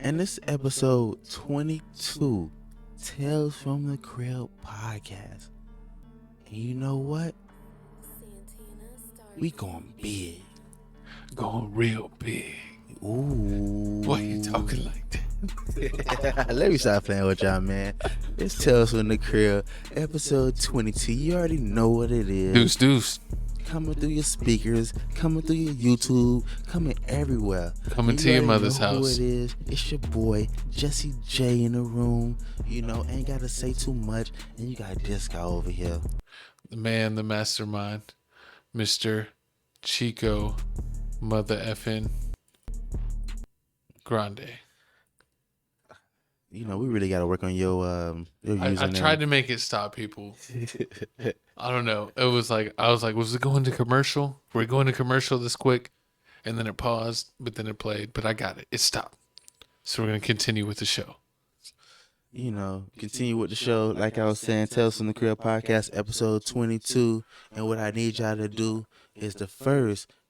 And this is episode 22, Tales from the Crib podcast. And you know what? We going big. Going real big. Ooh. Why you talking like that? Let me stop playing with y'all, man. It's Tales from the Crib, episode 22. You already know what it is. Deuce. Coming through your speakers, coming through your YouTube, coming everywhere. Coming to your mother's know house. Who it is. It's your boy, Jesse J in the room. You know, ain't got to say too much. And you got this guy over here. The man, the mastermind, Mr. Chico, mother effing Grande. You know, we really got to work on your username. I tried to make it stop people. I don't know. I was like, was it going to commercial? Were we going to commercial this quick? And then it paused, but then it played. But I got it. It stopped. So we're going to continue with the show. You know, continue with the show. Like I was saying, Tales from the Crib podcast, episode 22. And what I need y'all to do is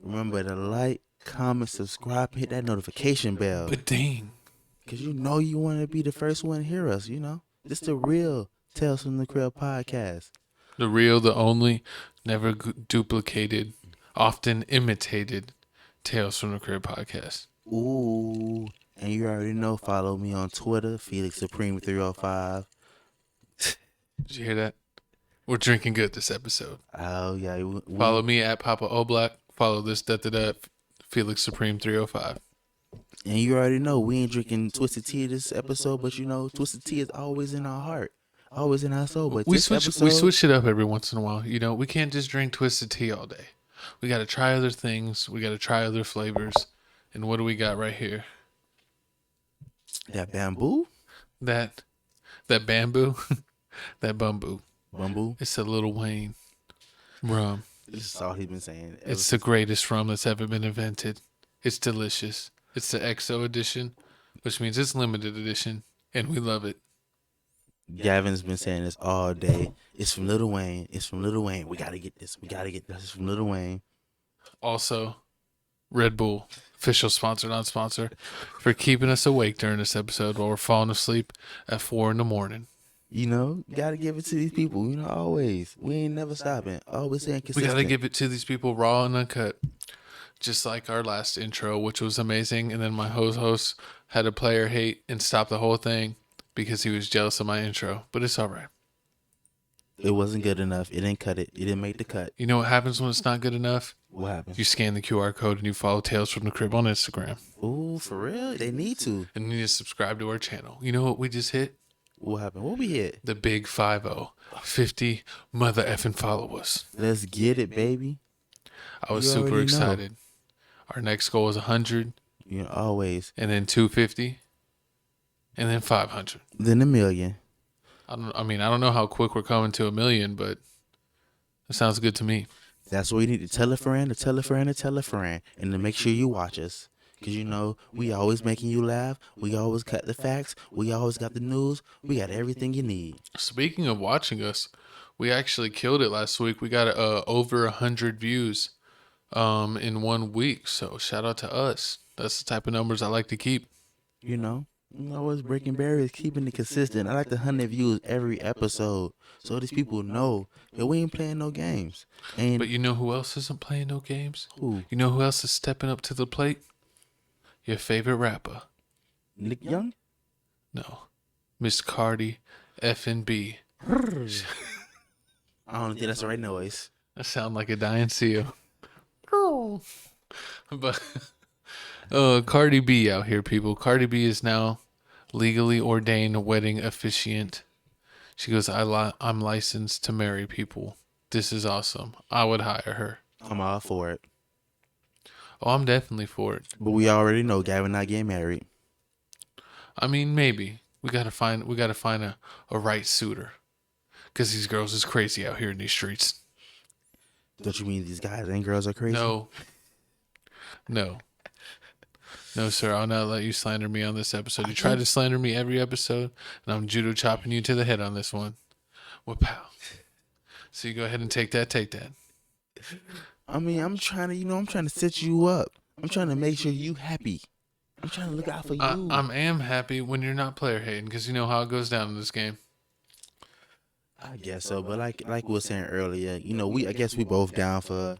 remember to like, comment, subscribe, hit that notification bell. But dang. Because you know you want to be the first one to hear us, you know. This the real Tales from the Crib podcast. The real, the only, never duplicated, often imitated Tales from the Crib podcast. Ooh. And you already know, follow me on Twitter, Felix Supreme 305. Did you hear that? We're drinking good this episode. Oh, yeah. Follow me at Papa Oblak. Follow this, Felix Supreme 305. And you already know, we ain't drinking Twisted Tea this episode, but you know, Twisted Tea is always in our heart. Always in our soul. But we switch it up every once in a while. You know, we can't just drink Twisted Tea all day. We got to try other things. We got to try other flavors. And what do we got right here? That bamboo? That bamboo? That bamboo. Bamboo? It's a Lil Wayne rum. This is all he's been saying. It's the greatest rum that's ever been invented. It's delicious. It's the XO edition, which means it's limited edition, and we love it. Gavin's been saying this all day. It's from Lil Wayne. It's from Lil Wayne. We got to get this. It's from Lil Wayne. Also, Red Bull, official sponsor, not sponsor, for keeping us awake during this episode while we're falling asleep at 4 a.m. You know, got to give it to these people. You know, always. We ain't never stopping. Always saying consistent. We got to give it to these people raw and uncut. Just like our last intro, which was amazing. And then my host had a player hate and stop the whole thing because he was jealous of my intro. But it's all right. It wasn't good enough. It didn't cut it. It didn't make the cut. You know what happens when it's not good enough? What happens? You scan the QR code and you follow Tales from the Crib on Instagram. Ooh, for real? They need to. And you need to subscribe to our channel. You know what we just hit? What happened? What we hit? The big 50. 50 mother effing followers. Let's get it, baby. I was super excited. Our next goal is 100. You know, always. And then 250. And then 500. Then 1 million. I don't know how quick we're coming to 1 million, but it sounds good to me. That's why you need to tell a friend, to tell a friend, to tell a friend. And to make sure you watch us. Because, you know, we always making you laugh. We always cut the facts. We always got the news. We got everything you need. Speaking of watching us, we actually killed it last week. We got over 100 views in 1 week. So shout out to us. That's the type of numbers I like to keep. You know, always breaking barriers, keeping it consistent. I like the 100 views every episode. So these people know that we ain't playing no games. But you know who else isn't playing no games? Who? You know who else is stepping up to the plate? Your favorite rapper. Nick Young? No. Miss Cardi F&B. I don't think that's the right noise. That sound like a dying seal. But Cardi B out here, people. Cardi B is now legally ordained wedding officiant. She goes, I'm licensed to marry people. This is awesome. I would hire her. I'm all for it. Oh, I'm definitely for it. But we already know Gavin not getting married. I mean, maybe. We gotta find a right suitor. Because these girls is crazy out here in these streets. Don't you mean these guys and girls are crazy? No, sir. I'll not let you slander me on this episode. You try to slander me every episode, and I'm judo chopping you to the head on this one. Well, pow. So you go ahead and take that. I mean, I'm trying to set you up. I'm trying to make sure you happy. I'm trying to look out for you. I am happy when you're not player hating because you know how it goes down in this game. I guess so, but like we were saying earlier, I guess we both down for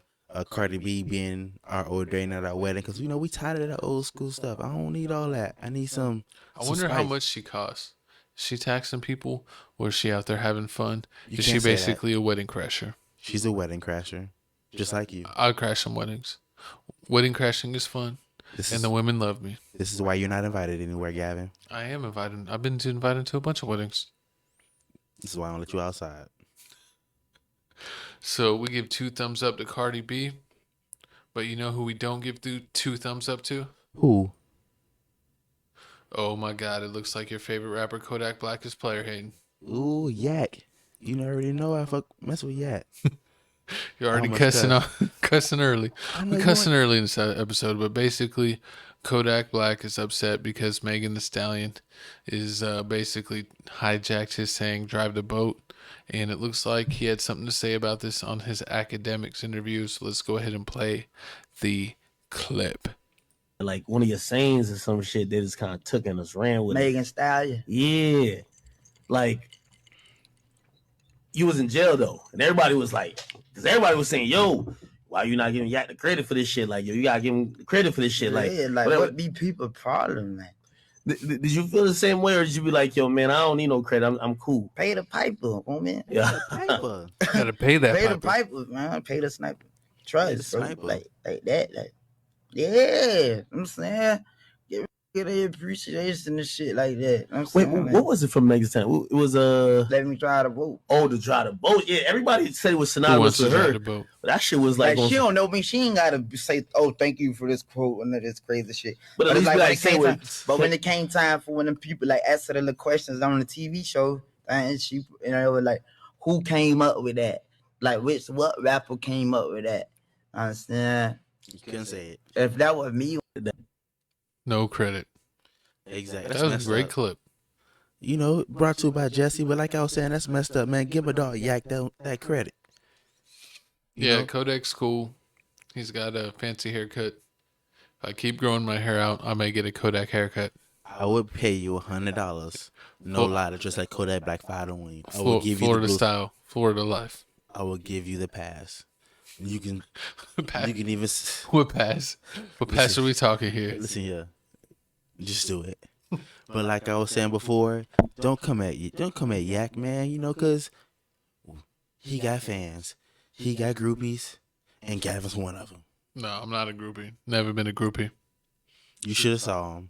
Cardi B being our ordaining at our wedding because we tired of that old school stuff. I don't need all that. I need some. I wonder how much she costs. Is she taxing people or is she out there having fun? Is she can't say that. basically a wedding crasher? She's a wedding crasher, just like you. I'll crash some weddings. Wedding crashing is fun, and the women love me. This is why you're not invited anywhere, Gavin. I am invited. I've been invited to a bunch of weddings. This is why I don't let you outside. So we give 2 thumbs up to Cardi B, but you know who we don't give 2 thumbs up to? Who? Oh my God! It looks like your favorite rapper Kodak Black is player hating. Ooh, Yak. You already know I mess with Yak. You're already cussing early. We cussing early in this episode, but basically, Kodak Black is upset because Megan Thee Stallion is basically hijacked his saying "drive the boat," and it looks like he had something to say about this on his academics interview. So let's go ahead and play the clip. Like one of your sayings or some shit, they just kind of took and just ran with Megan Stallion. Yeah, like you was in jail though, and everybody was like, because everybody was saying, "Yo, why you not giving Yak the credit for this shit? Like, yo, you gotta give him the credit for this shit." Like, yeah, like what be people problem, man? Did you feel the same way, or did you be like, "Yo, man, I don't need no credit. I'm cool." Pay the piper, man. Yeah, Piper. Gotta pay that. Pay piper. the piper, man. Pay the sniper. Trust, bro. Sniper. Like that, like yeah. I'm saying, get a appreciation and shit like that. I'm Wait, saying, what was it from Megan's time? It was let me try the vote. Oh, to drive the boat. Yeah, everybody said it was Who wants synonymous to with drive her. the boat? But that shit was like, Like she don't know me. She ain't gotta say, "Oh, thank you for this quote and this crazy shit." But at But it's least like when it came time for when the people like answer the little questions on the TV show, and she, it was like, who came up with that? Like, what rapper came up with that? Understand? You couldn't say it. If that was me, No credit. Exactly. That was a great clip. Brought to you by Jesse, but like I was saying, that's messed up, man. Give my dog Yak that credit. You know? Kodak's cool. He's got a fancy haircut. If I keep growing my hair out, I may get a Kodak haircut. I would pay you $100. No lie, to just like Kodak Black 5 on you. I will give you Florida style, Florida life. I will give you the pass. You can. Pass. You can even. What pass? What pass are we talking here? Listen here. Just do it. But like I was saying before, don't come at Yak, man. Cause he got fans, he got groupies, and Gavin's one of them. No, I'm not a groupie. Never been a groupie. You should have saw him.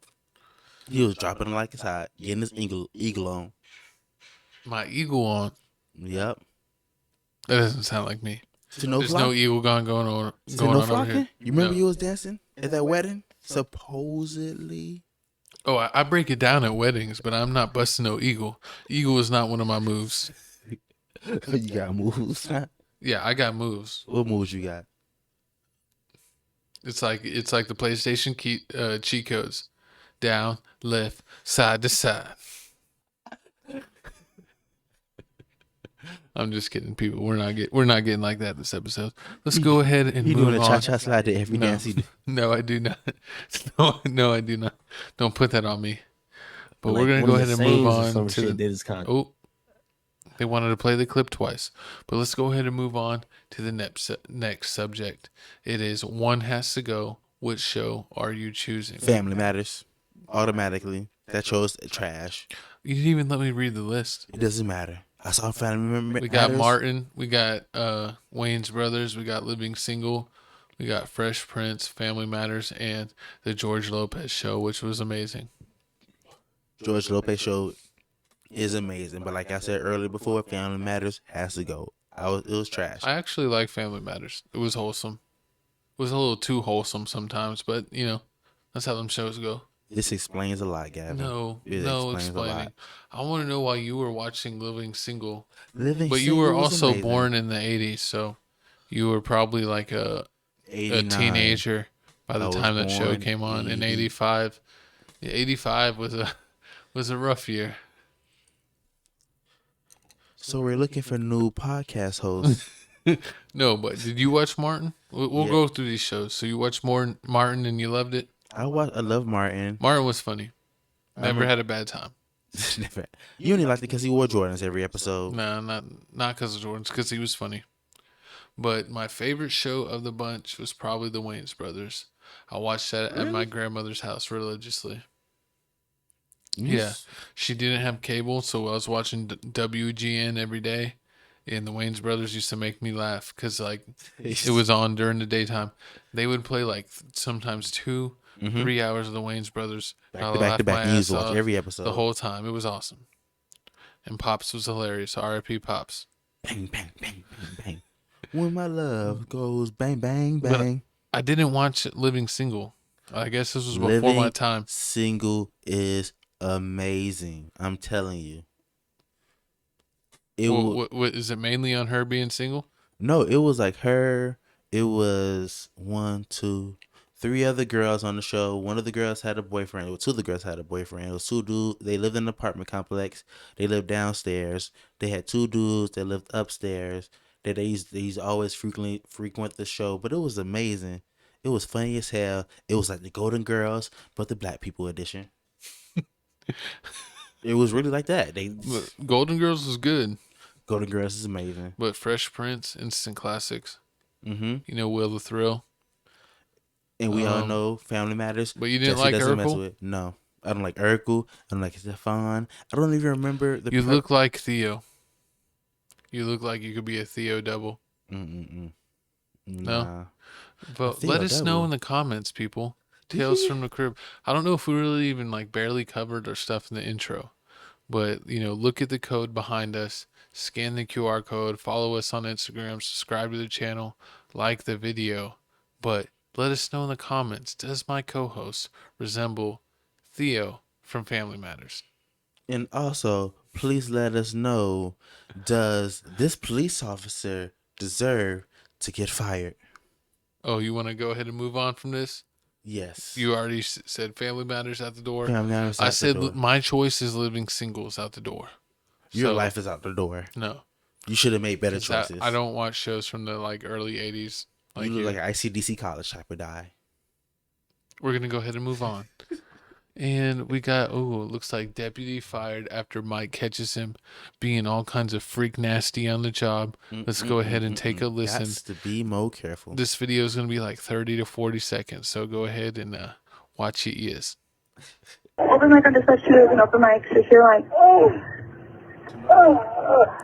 He was dropping it like it's hot, getting his eagle on. My eagle on. Yep. That doesn't sound like me. There's Flock? no eagle going on over here. You remember No. you was dancing at that wedding? Supposedly. Oh, I break it down at weddings, but I'm not busting no eagle. Eagle is not one of my moves. You got moves. Yeah, I got moves. What moves you got? It's like the PlayStation cheat codes. Down, left, side to side. I'm just kidding, people. We're not getting like that this episode. Let's go ahead and He move doing a on. cha-cha slide to every dance he do. No, I do not. No, I do not. Don't put that on me. But like we're gonna one go of ahead your and move sayings or on some to shit, the. they just kind of. Oh, they wanted to play the clip twice, but let's go ahead and move on to the next subject. It is One Has to Go. Which show are you choosing? Family Matters. Automatically. That chose trash. You didn't even let me read the list. It doesn't matter. I saw Family Matters. We got Martin. We got Wayne's Brothers. We got Living Single. We got Fresh Prince, Family Matters, and the George Lopez Show, which was amazing. George Lopez show is amazing, but like I said earlier before, Family Matters has to go. It was trash. I actually like Family Matters. It was wholesome. It was a little too wholesome sometimes, but that's how them shows go. This explains a lot, Gavin. No It explains a explaining. lot. I want to know why you were watching Living Single, Living but you Single were was also amazing. born in the '80s, so you were probably like a 89. teenager by the I was time that show born came on in 80. '85. Yeah, '85 was a rough year. So we're looking for new podcast hosts. No, but did you watch Martin? We'll Yeah. go through these shows. So you watched Martin and you loved it? I love Martin. Martin was funny. I Never don't- had a bad time. Never. You only liked it because he wore Jordans every episode. No, not because of Jordan's, because he was funny. But my favorite show of the bunch was probably the Wayans Brothers. I watched that at my grandmother's house religiously. Yeah, she didn't have cable, so I was watching WGN every day, and the Wayans Brothers used to make me laugh because like it was on during the daytime. They would play like sometimes 2, 3 hours of the Wayans Brothers back to back. You used to watch every episode the whole time. It was awesome, and Pops was hilarious. R.I.P. Pops. Bang bang bang bang bang. When my love goes bang bang bang. But I didn't watch Living Single. I guess this was before Living my time. Single is amazing. I'm telling you. What is it mainly on her being single? No, it was like her. It was 1, 2, 3 other girls on the show. One of the girls had a boyfriend. Well, 2 of the girls had a boyfriend. It was 2 dudes. They lived in an apartment complex. They lived downstairs. They had 2 dudes that lived upstairs. That they used to always frequent the show. But it was amazing. It was funny as hell. It was like the Golden Girls, but the black people edition. It was really like that. But Golden Girls was good. Golden Girls is amazing. But Fresh Prince, instant classics. Mm-hmm. You know, Will the Thrill. And we all know Family Matters. But you didn't Jesse like doesn't mess Urkel? with it. No, I don't like Urkel. I don't like Stefan. I don't even remember the. You look like Theo. You look like you could be a Theo double. No. No? But Theo let us know double. in the comments, people. Tales from the Crib. I don't know if we really even like barely covered our stuff in the intro. But, you know, look at the code behind us. Scan the QR code. Follow us on Instagram. Subscribe to the channel. Like the video. But let us know in the comments. Does my co-host resemble Theo from Family Matters? And also, please let us know: does this police officer deserve to get fired? Oh, you want to go ahead and move on from this? Yes. You already said Family Matters out the door. Family Matters I out the said door. my choice is Living Singles out the door. Your So, life is out the door. No. You should have made better 'Cause choices. I don't watch shows from the like early 80s. Like you look like an ICDC college type of guy. We're going to go ahead and move on. And we got, it looks like deputy fired after Mike catches him being all kinds of freak nasty on the job. Let's go ahead and take a listen. Got to be more careful. This video is going to be like 30 to 40 seconds. So go ahead and watch it. Yes. Open mic on dispatch 2 is an open mic, so you're like,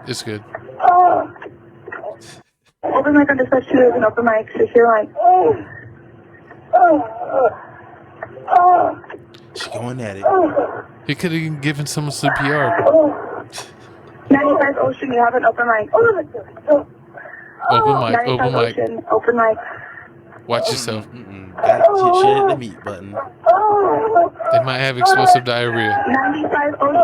It's good. open mic on dispatch 2 is an open mic, so you're like, She going at it. He could have given someone CPR. 95 Ocean, you have an open mic. Open mic, 95 open mic. Ocean, open mic. Watch yourself. She hit the mute button. They might have explosive diarrhea. 95 Ocean.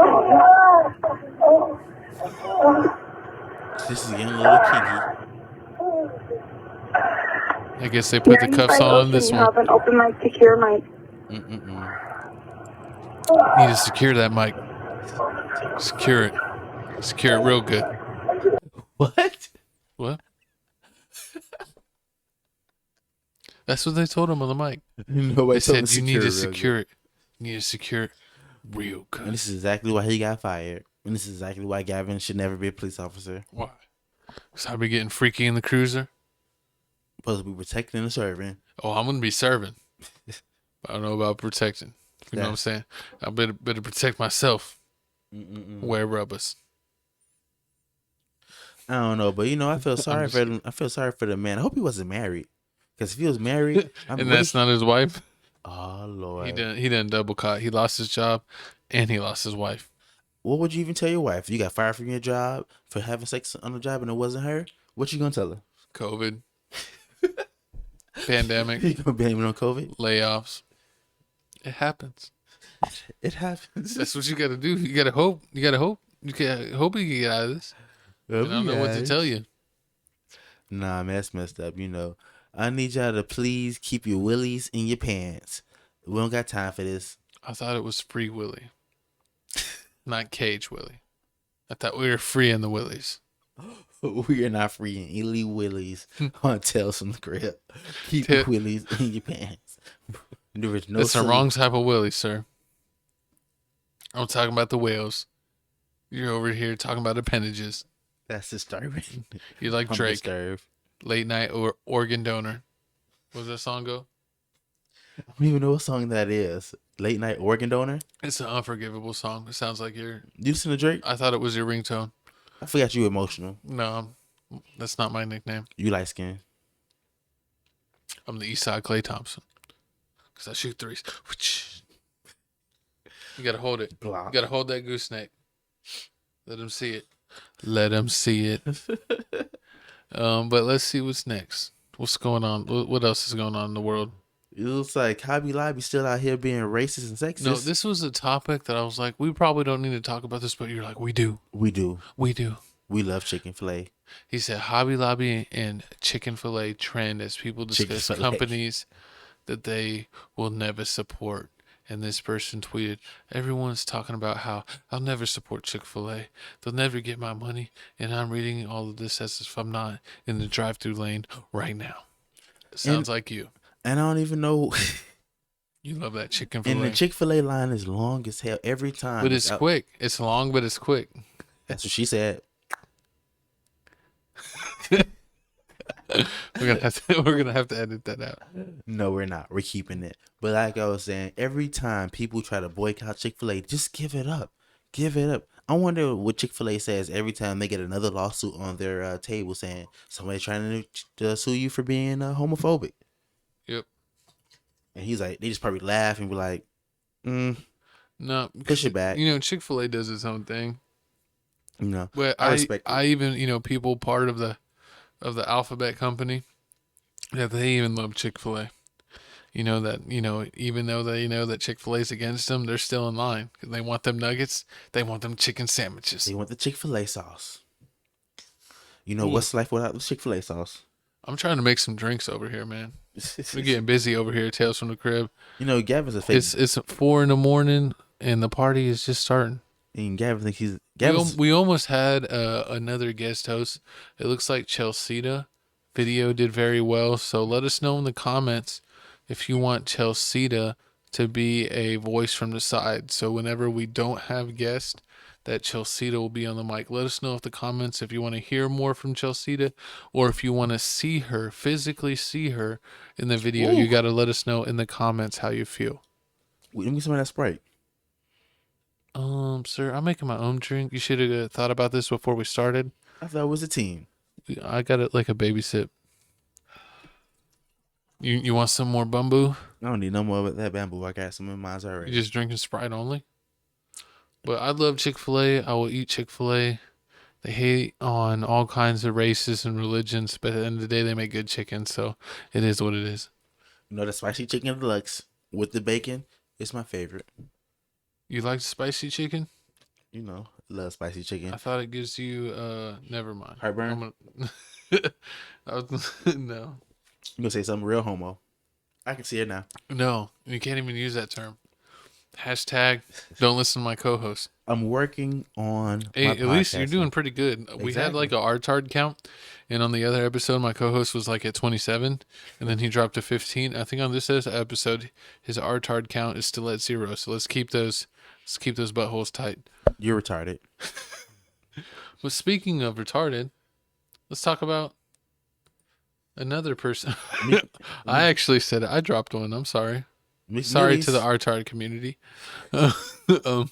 This is getting a little kinky. I guess they put the cuffs 95 on this Ocean, you one. have an open mic, secure mic. Need to secure that mic. Secure it. Secure it real good. What? What? That's what they told him on the mic. Nobody They told him said you need to real secure good. it. You need to secure it real And good. this is exactly why he got fired. And this is exactly why Gavin should never be a police officer. Why? Because I'll be getting freaky in the cruiser. Supposed to be protecting and serving. Oh, I'm going to be serving. I don't know about protecting. You know what I'm saying? I better protect myself. Wear rubbers. I don't know, but you know, I feel sorry for him. I feel sorry for the man. I hope he wasn't married. Because if he was married, And that's not his wife? Oh Lord. He done double caught. He lost his job and he lost his wife. What would you even tell your wife? You got fired from your job for having sex on the job and it wasn't her? What you gonna tell her? COVID. Pandemic. You gonna blame it on COVID? Layoffs. It happens. It happens. That's what you got to do. You got to hope. You got to hope. You can hope you can get out of this. I don't know what to tell you. Nah, man, that's messed up. You know, I need y'all to please keep your willies in your pants. We don't got time for this. I thought it was Free Willy, not Cage Willy. I thought we were free in the willies. We are not freeing Illy Willies on Tales from the Crib. Keep your willies in your pants. There is no That's the silly- wrong type of Willie, sir. I'm talking about the whales. You're over here talking about appendages. That's disturbing. You're like I'm Drake, disturbed. late night or organ donor. What does that song go? I don't even know what song that is. Late Night Organ Donor? It's an unforgivable song. It sounds like You listen to Drake? I thought it was your ringtone. I forgot you emotional. No, that's not my nickname. You light skin. I'm the Eastside Klay Thompson. Because I shoot threes. You got to hold it. Block. You got to hold that gooseneck. Let him see it. Let him see it. But let's see what's next. What's going on? What else is going on in the world? It looks like Hobby Lobby still out here being racist and sexist. No, this was a topic that I was like, we probably don't need to talk about this, but you're like, we do. We do. We do. We love Chick-fil-A. He said Hobby Lobby and Chick-fil-A trend as people discuss Chick-fil-A. companies that they will never support. And this person tweeted, everyone's talking about how I'll never support Chick-fil-A. They'll never get my money. And I'm reading all of this as if I'm not in the drive-thru lane right now. It sounds like you. And I don't even know. You love that chicken And fillet. the Chick-fil-A line is long as hell every time. But it's out- quick. It's long, but it's quick. That's what she said. We're gonna have to edit that out. No, we're not. We're keeping it. But like I was saying, every time people try to boycott Chick-fil-A, just give it up. Give it up. I wonder what Chick-fil-A says every time they get another lawsuit on their table saying somebody trying to sue you for being homophobic. Yep. And he's like, they just probably laugh and be like, No, push it back. You know, Chick-fil-A does its own thing. No, But I respect it. I even, you know, people part of the Alphabet company, that they even love Chick-fil-A. You know that, you know, even though they know that Chick-fil-A's against them, they're still in line. They want them nuggets. They want them chicken sandwiches. They want the Chick-fil-A sauce. You know, what's life without the Chick-fil-A sauce? I'm trying to make some drinks over here, man. We're getting busy over here at Tales from the Crib. You know, Gavin's a fake. It's 4 a.m. and the party is just starting. And Gavin thinks he's... We almost had another guest host. It looks like Chelsea video did very well. So let us know in the comments if you want Chelsea to be a voice from the side. So whenever we don't have guests, that Chelsea will be on the mic. Let us know in the comments if you want to hear more from Chelsea, or if you want to see her, physically see her in the video. Ooh. You got to let us know in the comments how you feel. Let me get some of that Sprite. Sir, I'm making my own drink. You should have thought about this before we started. I thought it was a team. I got it like a baby sip. You want some more bamboo? I don't need no more of that bamboo. I got some in mine You already. just drinking Sprite only? But I love Chick-fil-A. I will eat Chick-fil-A. They hate on all kinds of races and religions, but at the end of the day, they make good chicken, so it is what it is. You know, the spicy chicken deluxe with the bacon is my favorite. You like spicy chicken? You know, love spicy chicken. I thought it gives you, never mind. Heartburn? No. You gonna say something real homo. I can see it now. No, you can't even use that term. Hashtag don't listen to my co-host. I'm working on Hey, my at least you're podcast doing now. pretty good. We had Exactly. like a R-tard count, and on the other episode, my co-host was like at 27, and then he dropped to 15. I think on this episode, his R-tard count is still at 0. So let's keep those buttholes tight. You're retarded. But speaking of retarded, let's talk about another person. I actually said it. I dropped one. I'm sorry. Meek Sorry Millie's- to the R-tard community. Well,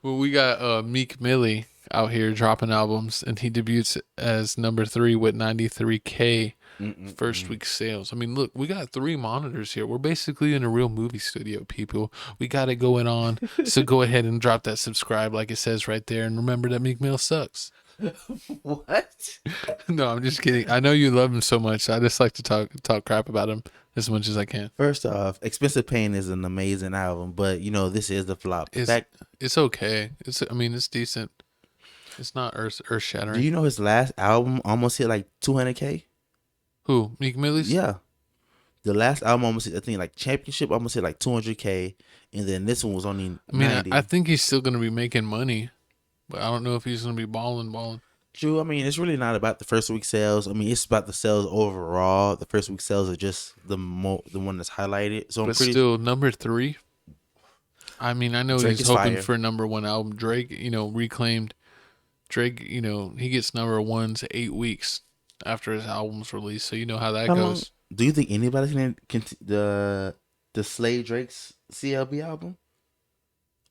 we got Meek Millie out here dropping albums, and he debuts as number 3 with 93K first week sales. I mean, look, we got 3 monitors here. We're basically in a real movie studio, people. We got it going on. So go ahead and drop that subscribe like it says right there. And remember that Meek Mill sucks. What? No, I'm just kidding. I know you love him so much. I just like to talk crap about him as much as I can. First off, Expensive Pain is an amazing album, but you know this is the flop. It's okay. It's decent. It's not earth Do shattering. you know his last album almost hit like 200K? Who? Meek Millie's? Yeah. The last album almost hit, I think like Championship almost hit like 200K, and then this one was only 90. I think he's still gonna be making money, but I don't know if he's gonna be balling. True. I mean, it's really not about the first week sales. I mean, it's about the sales overall. The first week sales are just the one that's highlighted. So I'm But pretty still, number 3. I mean, I know Drake he's is hoping fire. for number 1 album. Drake, reclaimed. Drake, he gets number 1s 8 weeks after his album's released. So you know how that How long goes. do you think anybody's gonna the Slay Drake's CLB album?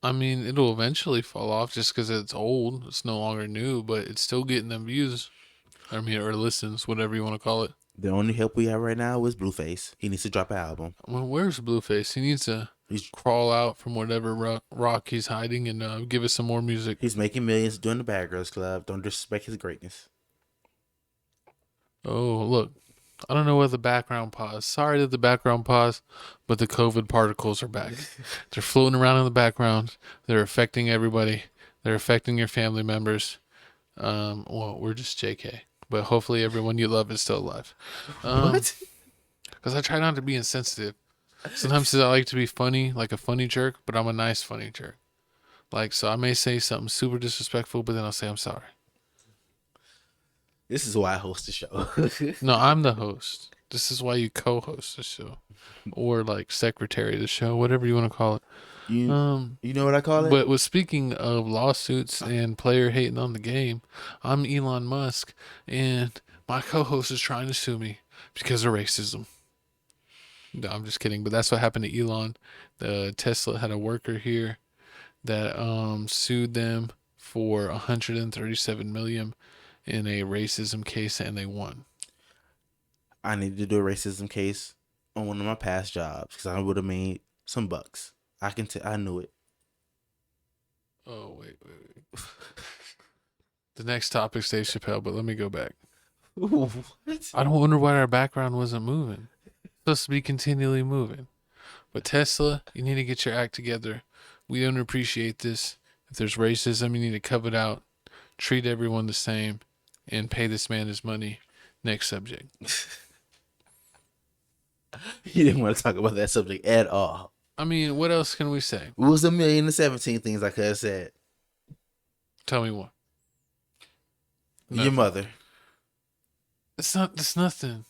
I mean, it'll eventually fall off just because it's old. It's no longer new, but it's still getting them views. I mean, or listens, whatever you want to call it. The only help we have right now is Blueface. He needs to drop an album. Well, where's Blueface? He needs to crawl out from whatever rock he's hiding and give us some more music. He's making millions doing the Bad Girls Club. Don't disrespect his greatness. Oh, look. I don't know what the background pause. Sorry that the background paused, but the COVID particles are back. They're floating around in the background. They're affecting everybody. They're affecting your family members. Well, we're just JK. But hopefully everyone you love is still alive. What? Because I try not to be insensitive. Sometimes I like to be funny, like a funny jerk, but I'm a nice funny jerk. Like, so I may say something super disrespectful, but then I'll say I'm sorry. This is why I host the show. No, I'm the host. This is why you co-host the show. Or like secretary of the show, whatever you want to call it. You know what I call it? But with speaking of lawsuits and player hating on the game, I'm Elon Musk, and my co-host is trying to sue me because of racism. No, I'm just kidding. But that's what happened to Elon. The Tesla had a worker here that sued them for $137 million in a racism case, and they won. I needed to do a racism case on one of my past jobs because I would have made some bucks. I knew it. Oh, wait. The next topic's Dave Chappelle, but let me go back. What? I don't wonder why our background wasn't moving. It's supposed to be continually moving. But Tesla, you need to get your act together. We don't appreciate this. If there's racism, you need to cut it out. Treat everyone the same. And pay this man his money. Next subject. He didn't want to talk about that subject at all. I mean, what else can we say? What was 1,017 things I could have said? Tell me what. Your mother. It's nothing.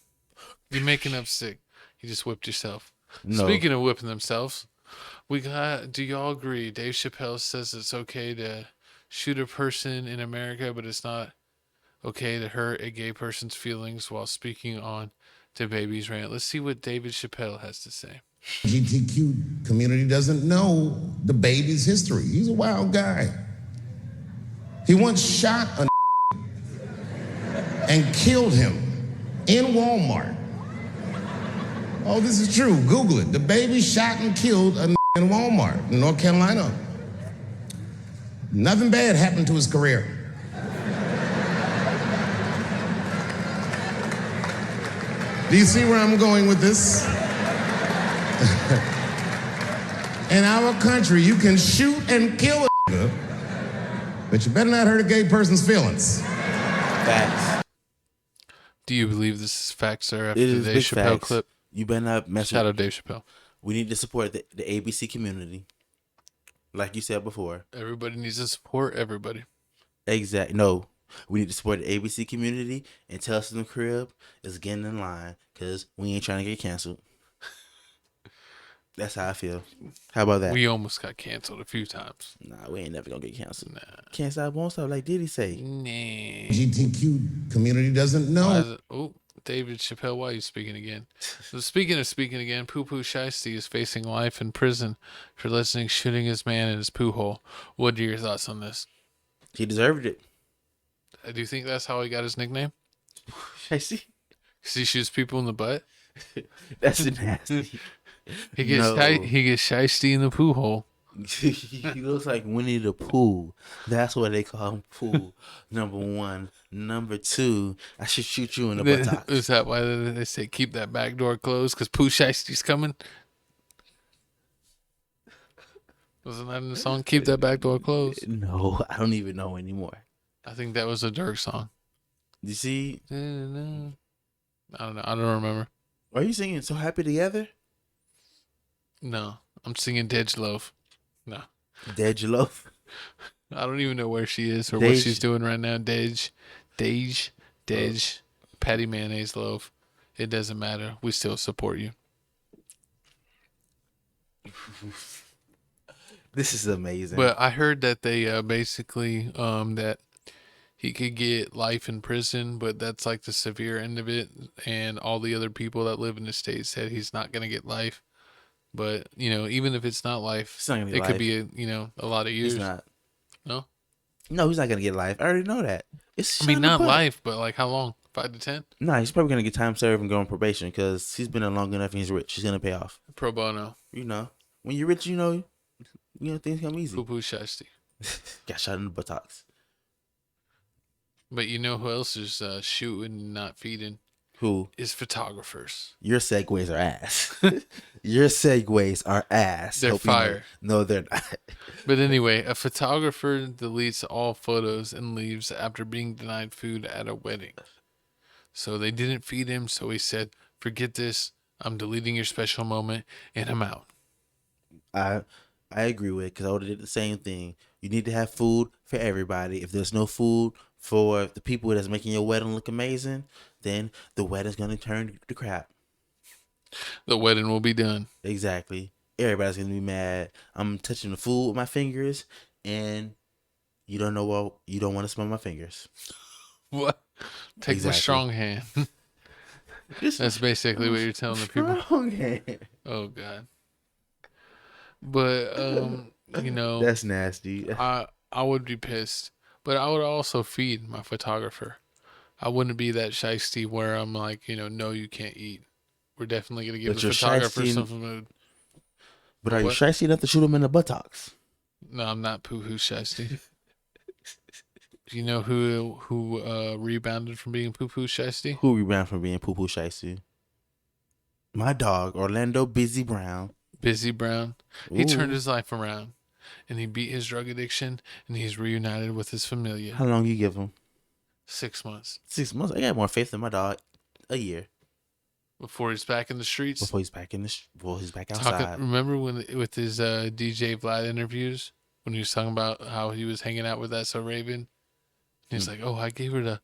You're making up sick. You just whipped yourself. No. Speaking of whipping themselves, do y'all agree? Dave Chappelle says it's okay to shoot a person in America, but it's not okay to hurt a gay person's feelings while speaking on DaBaby's rant. Let's see what David Chappelle has to say. LGBTQ community doesn't know DaBaby's history. He's a wild guy. He once shot a and killed him in Walmart. Oh, this is true. Google it. DaBaby shot and killed a in Walmart in North Carolina. Nothing bad happened to his career. Do you see where I'm going with this? In our country, you can shoot and kill a but you better not hurt a gay person's feelings. Facts. Do you believe this is facts, sir, after It the is Dave big Chappelle facts. clip? You better not mess Shout with. out Dave Chappelle. We need to support the ABC community, like you said before. Everybody needs to support everybody. Exactly. No, we need to support the ABC community, and Tales from the Crib is getting in line because we ain't trying to get canceled. That's how I feel. How about that? We almost got canceled a few times. Nah, we ain't never gonna get canceled. Nah. Can't stop, won't stop, like Diddy say. Nah. LGBTQ community doesn't know. Oh, David Chappelle, why are you speaking again? So speaking of speaking again, POOH SHIESTY is facing life in prison for listening shooting his man in his poo hole. What are your thoughts on this? He deserved it. Do you think that's how he got his nickname? I see. Because he shoots people in the butt? That's nasty. He gets shiesty in the poo hole. He looks like Winnie the Pooh. That's why they call him Pooh. Number one. Number two, I should shoot you in the buttocks. Is that why they say keep that back door closed? Because POOH SHIESTY's coming? Wasn't that in the song? Keep that back door closed. No, I don't even know anymore. I think that was a Dirk song. You see? I don't know. I don't remember. Are you singing So Happy Together? No, I'm singing Dej Loaf. No, Dead Your Love? I don't even know where she is or Dej. what she's doing right now. Dej Dej, Patty Mayonnaise Loaf. It doesn't matter. We still support you. This is amazing. But I heard that they basically that he could get life in prison, but that's like the severe end of it. And all the other people that live in the state said he's not going to get life. But, you know, even if it's not life, It's not gonna get it life. could be, a lot of years. He's not. No? No, he's not gonna get life. I already know that. I mean, not life, but like how long? 5 to 10? No, he's probably gonna get time served and go on probation because he's been in long enough and he's rich. He's gonna pay off. Pro bono. You know, when you're rich, you know things come easy. POOH SHIESTY. Got shot in the buttocks. But you know who else is shooting and not feeding? Who? Is photographers. Your segues are ass. Your segues are ass. They're Hope you know. fire. No, they're not. But anyway, a photographer deletes all photos and leaves after being denied food at a wedding. So they didn't feed him, so he said, forget this. I'm deleting your special moment, and I'm out. I agree with it because I would have did the same thing. You need to have food for everybody. If there's no food for the people that's making your wedding look amazing, then the wedding's gonna turn to crap. The wedding will be done. Exactly. Everybody's gonna be mad. I'm touching the food with my fingers, and you don't want to smell my fingers. What? Take Exactly. the strong hand. That's basically what you're telling the people. Strong hand. Oh God. But That's nasty. I would be pissed, but I would also feed my photographer. I wouldn't be that shiesty where I'm like, no, you can't eat. We're definitely gonna give But the you're photographer shiesty- some food. But are you What? shiesty enough to shoot him in the buttocks? No, I'm not POOH shiesty. Do you know who rebounded from being POOH shiesty? Who rebound from being poo-poo shiesty? My dog, Orlando Busy Brown. Busy Brown. He turned Ooh. his life around, and he beat his drug addiction, and he's reunited with his familia. How long you give him? 6 months 6 months. I got more faith in my dog. A year before he's back in the streets. before he's back he's back outside. Remember when with his DJ Vlad interviews when he was talking about how he was hanging out with that so Raven? He's like, "Oh, I gave her the."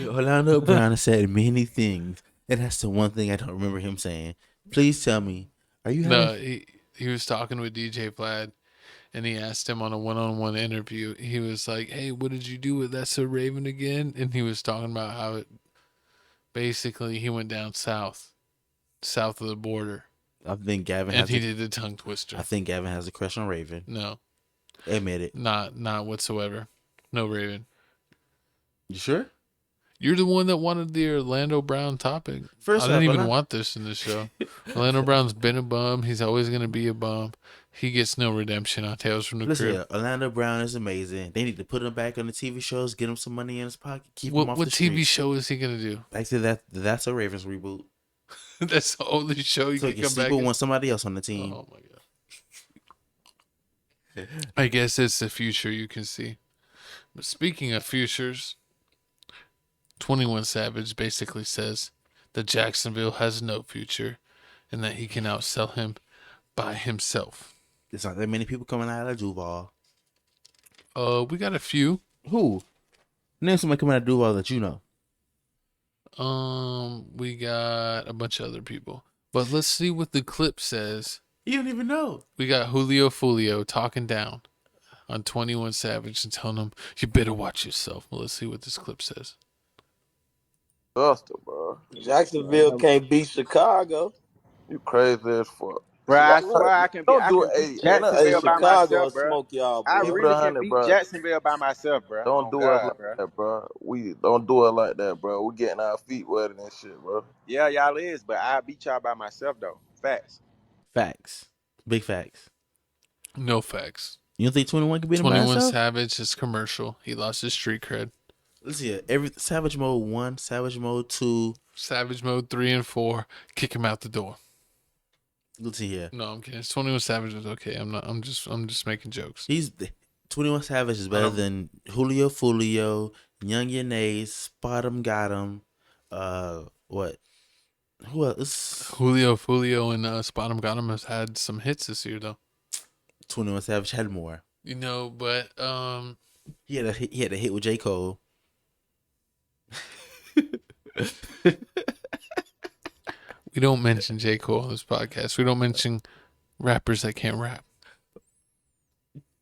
Orlando Brown has said many things, and that's the one thing I don't remember him saying. Please tell me, are you? No, having... he was talking with DJ Vlad, and he asked him on a one-on-one interview. He was like, "Hey, what did you do with that so Raven again?" And he was talking about how it basically he went down south of the border, I think Gavin and has. he did a tongue twister. I think Gavin has a crush on Raven. No, Admit it. not whatsoever. No Raven. You sure? You're the one that wanted the Orlando Brown topic. First I didn't off, even want this in the show. Orlando Brown's been a bum. He's always going to be a bum. He gets no redemption on Tales from the Listen, Crib. here, Orlando Brown is amazing. They need to put him back on the TV shows, get him some money in his pocket, keep him off What the TV streets. show is he going to do? Back to that's a Ravens reboot. That's the only show you So can come back people in? want somebody else on the team. Oh, my God. I guess it's the future you can see. But speaking of futures, 21 Savage basically says that Jacksonville has no future and that he can outsell him by himself. There's not that many people coming out of Duval. We got a few. Who? Name somebody coming out of Duval that you know. We got a bunch of other people. But let's see what the clip says. You don't even know. We got Julio Fulio talking down on 21 Savage and telling him, you better watch yourself. Well, let's see what this clip says. Buster, bro. Jacksonville can't beat Chicago. You crazy as fuck. Bro, I swear I can Don't do beat it. Jacksonville by Chicago myself, bro. smoke y'all, bro. I Keep it really can 100, beat bro. Jacksonville by myself, bro. Don't Oh, do God, it like bro. that, bro. We don't do it like that, bro. We getting our feet wet and shit, bro. Yeah, y'all is, but I beat y'all by myself, though. Facts. Facts. Big facts. No facts. You don't think 21 could beat him by 21 himself? Savage is commercial. He lost his street cred. Let's see. Every Savage Mode 1, Savage Mode 2. Savage Mode 3 and 4. Kick him out the door. Let's see here. No, I'm kidding. 21 Savage was okay. I'm just making jokes. 21 Savage is better than Julio Fulio, Young Yanez, Spot 'em, Got 'em. What? Who else? Julio Fulio and Spot 'em Got 'em has had some hits this year though. 21 Savage had more. You know, but He had a hit with J. Cole. we don't mention J. Cole on this podcast. We don't mention rappers that can't rap.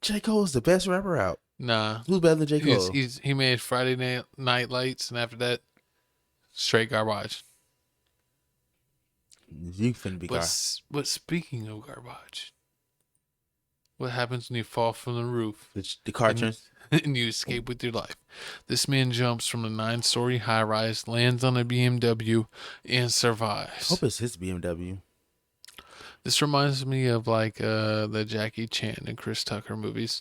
J. Cole's the best rapper out. Nah. Who's better than J. Cole? He made Friday Night Lights, and after that, straight garbage. You finna be garbage. But speaking of garbage, what happens when you fall from the roof? The car turns. And you escape with your life. This man jumps from a 9-story high-rise, lands on a BMW, and survives. Hope it's his BMW. This reminds me of like the Jackie Chan and Chris Tucker movies.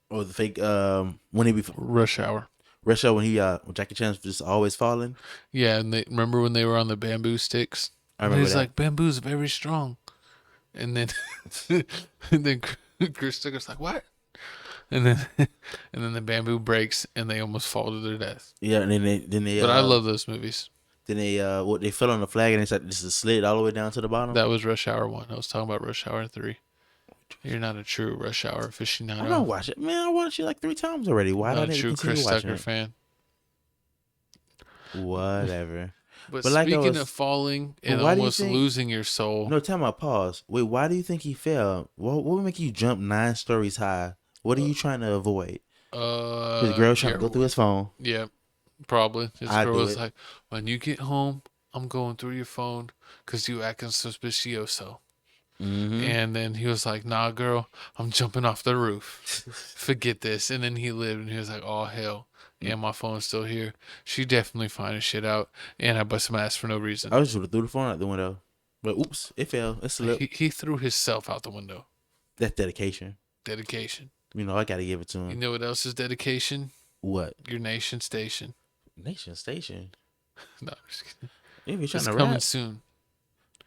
Or the fake when he be Rush Hour. Rush Hour when when Jackie Chan's just always falling. Yeah, and remember when they were on the bamboo sticks? I remember He's that. like, bamboo's very strong. And then and then Chris Tucker's like, what? And then the bamboo breaks and they almost fall to their death. Yeah, and then they But I love those movies. Then they fell on the flag and they said this is slid all the way down to the bottom. That was Rush Hour 1. I was talking about Rush Hour 3. You're not a true Rush Hour aficionado. I'm gonna watch it, man. I watched it like 3 times already. Why Not don't a I true continue Chris watching Tucker it? fan. Whatever. But like speaking of falling and why do you almost think- losing your soul, No, tell me, pause. Wait, why do you think he fell? What would make you jump 9 stories high? What are you trying to avoid? His girl trying to go through his phone. Yeah, probably. His I'd girl do was it. like, when you get home, I'm going through your phone because you acting suspicioso. Mm-hmm. And then he was like, nah, girl, I'm jumping off the roof. Forget this. And then he lived and he was like, oh, hell. And my phone's still here. She definitely finding shit out. And I bust some ass for no reason. I just would have threw the phone out the window. But oops, it fell. It slipped. He threw himself out the window. That's dedication. Dedication. You know, I got to give it to him. You know what else is dedication? What? Your Nation Station. Nation Station. No, I'm just kidding. If you're It's trying to coming rap. soon.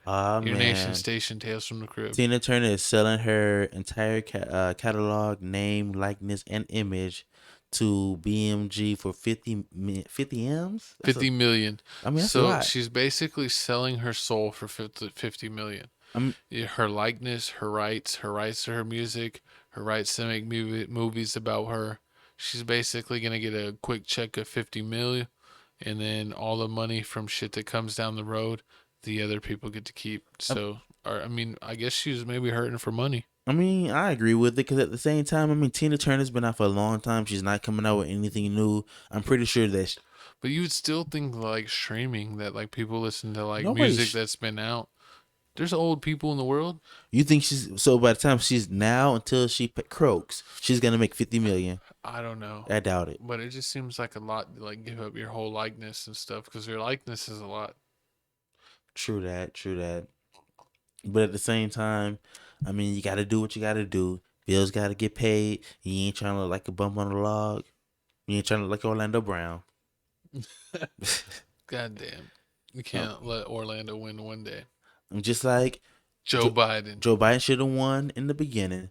Oh, Your man. Nation Station, Tales from the Crib. Tina Turner is selling her entire catalog, name, likeness, and image to BMG for 50 M's? That's 50 million. I mean, that's a So lot. she's basically selling her soul for 50 million. Her likeness, her rights to her music, her rights to make movies about her. She's basically going to get a quick check of 50 million, and then all the money from shit that comes down the road, the other people get to keep. So, I guess she was maybe hurting for money. I mean, I agree with it because at the same time, I mean, Tina Turner's been out for a long time. She's not coming out with anything new. I'm pretty sure that. But you would still think like streaming that like people listen to like Nobody music that's been out. There's old people in the world. You think so? By the time she's now until she croaks, she's gonna make 50 million. I don't know. I doubt it. But it just seems like a lot to like give up your whole likeness and stuff because your likeness is a lot. True that. But at the same time, I mean, you got to do what you got to do. Bills got to get paid. You ain't trying to look like a bump on the log. You ain't trying to look like Orlando Brown. God damn. You can't let Orlando win one day. I'm just like Joe Biden. Joe Biden should have won in the beginning.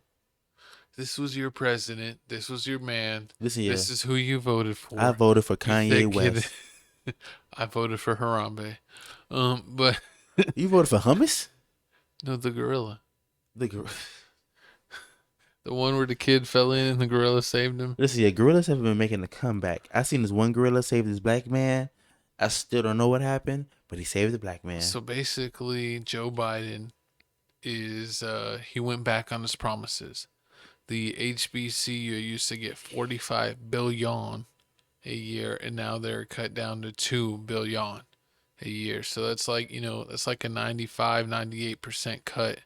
This was your president. This was your man. Listen here. This is who you voted for. I voted for You Kanye thick kid. West. I voted for Harambe. But You voted for hummus? no, the gorilla. The one where the kid fell in and the gorilla saved him. Listen, yeah, gorillas have been making a comeback. I seen this one gorilla save this black man. I still don't know what happened, but he saved the black man. So basically, Joe Biden is he went back on his promises. The HBCU used to get 45 billion a year, and now they're cut down to 2 billion a year. So that's like, that's like a 98% cut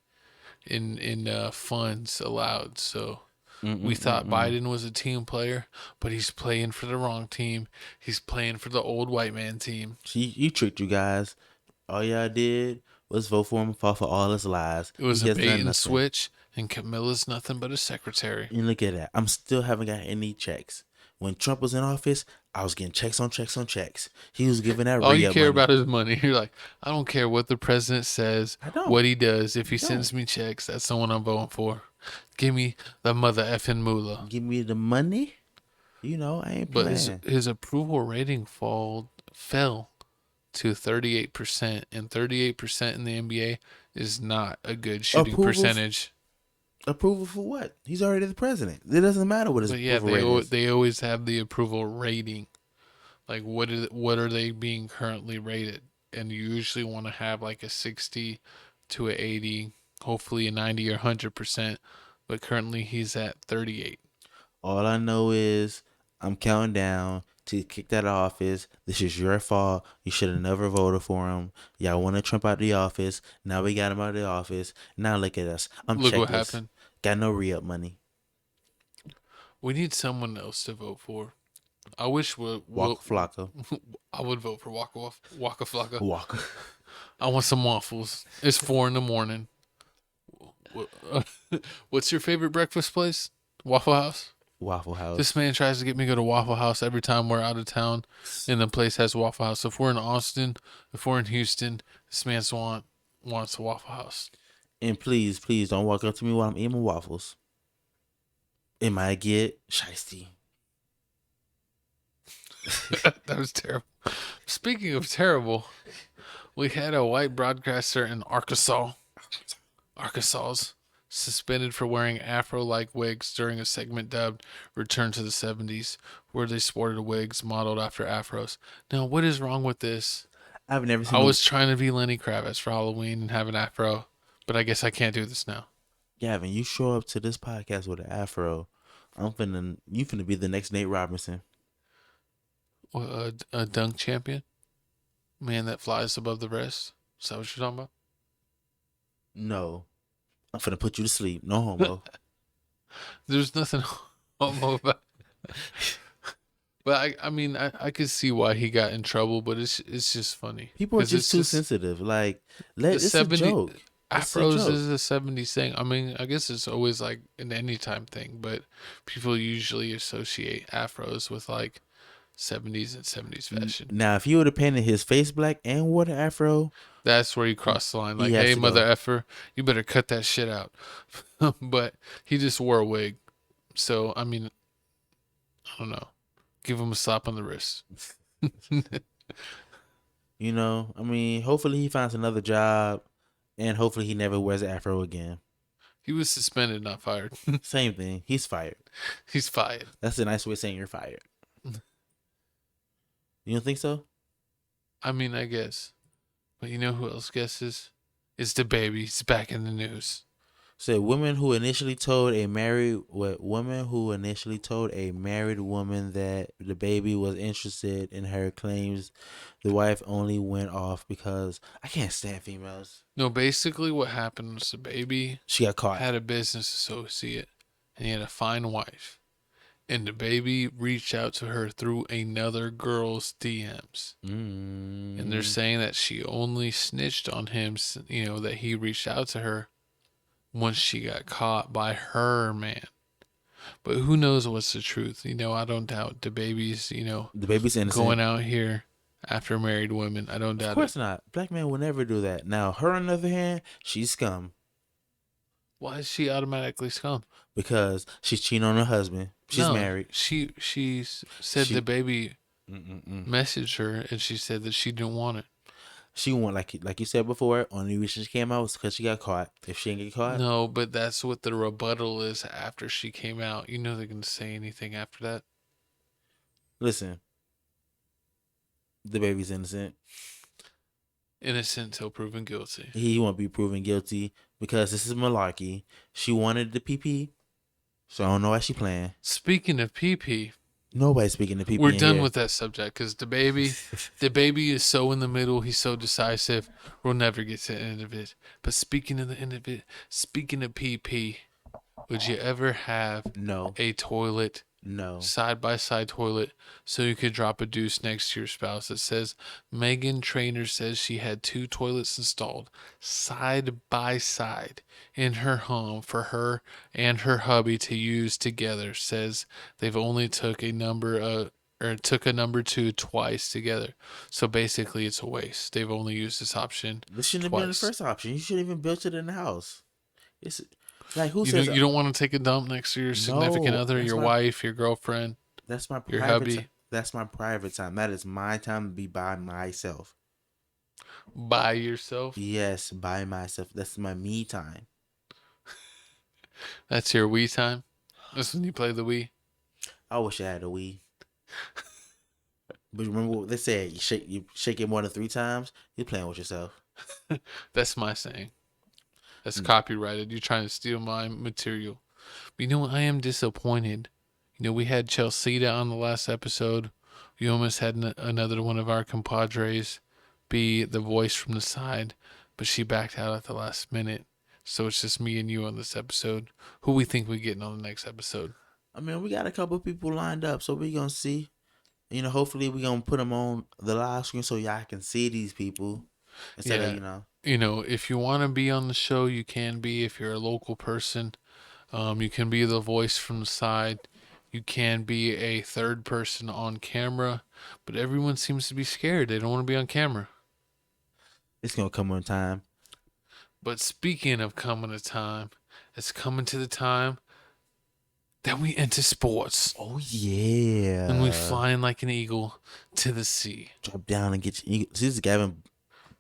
in funds allowed. So we thought Biden was a team player, but he's playing for the wrong team. He's playing for the old white man team. You tricked you guys. All y'all did was vote for him and fall for all his lies. It was He a has done bait and nothing. switch, and Camilla's nothing but a secretary. And look at that. I'm still haven't got any checks. When Trump was in office, I was getting checks on checks on checks. He was giving that All you re-up care money. about is money. You're like, I don't care what the president says, I don't. what he does. If he don't. sends me checks, that's the one I'm voting for. Give me the mother effing moolah. Give me the money. I ain't But playing. his approval rating fell to 38%, and 38% in the NBA is not a good shooting Approval- percentage. Approval for what? He's already the president. It doesn't matter what his But yeah, approval rate is. they always have the approval rating. Like what are they being currently rated? And you usually want to have like a 60 to a 80, hopefully a 90 or 100%. But currently he's at 38. All I know is I'm counting down to kick that office. This is your fault. You should have never voted for him. Y'all wanted Trump out the office. Now we got him out of the office. Now look at us. I'm Look what checkless. happened. Got no re-up money. We need someone else to vote for. I wish Waka Flocka. I would vote for Waka Flocka. Waka. I want some waffles. It's 4 a.m. What's your favorite breakfast place? Waffle House? Waffle House. This man tries to get me to go to Waffle House every time we're out of town and the place has Waffle House. If we're in Austin, if we're in Houston, this man wants a Waffle House. And please don't walk up to me while I'm eating my waffles. It might get SHIESTY. That was terrible. Speaking of terrible, we had a white broadcaster in Arkansas suspended for wearing afro-like wigs during a segment dubbed Return to the 70s, where they sported wigs modeled after afros. Now, what is wrong with this? I've never seen I was trying to be Lenny Kravitz for Halloween and have an afro, but I guess I can't do this now. Gavin, you show up to this podcast with an afro. You finna be the next Nate Robinson. A dunk champion? Man that flies above the rest? Is that what you're talking about? No. I'm finna put you to sleep. No homo. There's nothing homo about it. But I mean, I could see why he got in trouble, but it's just funny. People are 'Cause just too sensitive. Like, it's 70 a joke. It's a Afros joke. is a 70s thing. I mean, I guess it's always like an anytime thing, but people usually associate afros with like 70s and 70s fashion. Now, if he would have painted his face black and wore the afro, That's where you cross the line. Like, He has hey, to mother go. effer, you better cut that shit out. But he just wore a wig. So, I mean, I don't know. Give him a slap on the wrist. hopefully he finds another job, and hopefully he never wears an afro again. He was suspended, not fired. Same thing. He's fired. He's fired. That's a nice way of saying you're fired. You don't think so? I mean, I guess. But you know who else guesses? It's the baby. He's back in the news. So woman who initially told a married woman that the baby was interested in her claims the wife only went off because I can't stand females. No, basically what happened was the baby She got caught. had a business associate and he had a fine wife. And the baby reached out to her through another girl's DMs. And they're saying that she only snitched on him, that he reached out to her once she got caught by her man. But who knows what's the truth? I don't doubt the baby's, The baby's innocent. going out here after married women. I don't doubt it. Of course not. Black man will never do that. Now, her on the other hand, she's scum. Why is she automatically scum? Because she's cheating on her husband. She's married. She said the baby messaged her and she said that she didn't want it. She won, like you said before, only reason she came out was because she got caught. If she didn't get caught. No, but that's what the rebuttal is after she came out. They're going to say anything after that. Listen. The baby's innocent. Innocent till proven guilty. He won't be proven guilty because this is malarkey. She wanted the PP, so I don't know why she playing. Speaking of PP, nobody's speaking of PP. We're done with that subject because the baby is so in the middle. He's so decisive. We'll never get to the end of it. But speaking of the end of it, speaking of PP, would you ever have a toilet? No. Side-by-side toilet so you could drop a deuce next to your spouse. It says, Megan Trainor says she had 2 toilets installed side-by-side in her home for her and her hubby to use together. Says they've only took a number 2 twice together. So basically it's a waste. They've only used this option This shouldn't twice. have been the first option. You should have even built it in the house. It's like who you says don't, you don't want to take a dump next to your significant other, your wife, your girlfriend. That's my your private hubby. That's my private time. That is my time to be by myself. By yourself? Yes, by myself. That's my me time. That's your Wii time? That's when you play the Wii? I wish I had a Wii. But remember what they said? You shake it more than 3 times, you're playing with yourself. That's my saying. That's copyrighted. You're trying to steal my material. But you know what? I am disappointed. You know, we had Chelsea on the last episode. We almost had another one of our compadres be the voice from the side, but she backed out at the last minute. So it's just me and you on this episode. Who we think we getting on the next episode? I mean, we got a couple people lined up, so we're going to see. You know, hopefully we're going to put them on the live screen so y'all can see these people instead of, you know. You know, if you want to be on the show, you can be. If you're a local person, you can be the voice from the side. You can be a third person on camera, but everyone seems to be scared. They don't want to be on camera. It's going to come on time. But speaking of coming to time, it's coming to the time that we enter sports. Oh, yeah. And we flying like an eagle to the sea. Drop down and get you. This is Gavin